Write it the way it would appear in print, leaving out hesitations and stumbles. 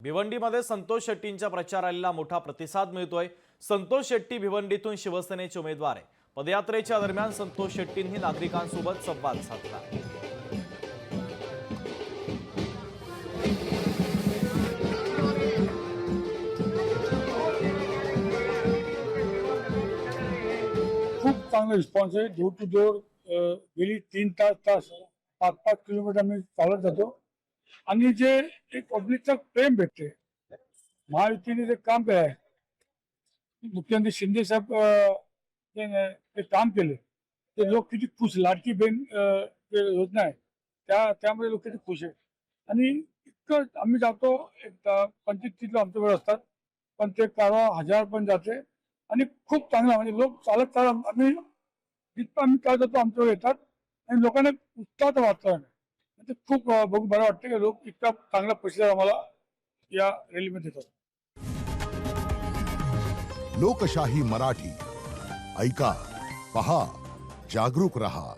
भिवंडीमध्ये संतोष शेट्टींच्या प्रचाराला मोठा प्रतिसाद मिळतोय। संतोष शेट्टी भिवंडीतून शिवसेनेचे उमेदवार आहे। पदयात्रेच्या दरम्यान संतोष शेट्टींनी नागरिकांसोबत संवाद साधला। खूप चांगला रिस्पॉन्स आहे। डोर टू डोर गेली 3 तास 5-5 किलोमीटर आम्ही चालत जातो आणि जे एक पब्लिकचा प्रेम भेटते, महायुतीने जे काम केलं आहे, मुख्यमंत्री शिंदे साहेब जे काम केले ते लोक किती खुश। लाडकी बहीण जे योजना आहे त्यामध्ये लोक किती खुश आहे आणि इतकं आम्ही जातो 25-30 आमच्या वेळ असतात, पण ते कारवा 1000 पण जाते आणि खूप चांगला म्हणजे लोक चालत आम्ही जिथं आम्ही काय जातो आमच्यावर येतात आणि लोकांना उत्साहाचं वातावरण आहे। ते खूप बघून बरं वाटतं की लोक इतका चांगला प्रतिसाद आम्हाला या रॅलीमध्ये देतात। लोकशाही मराठी ऐका, पहा, जागरूक रहा।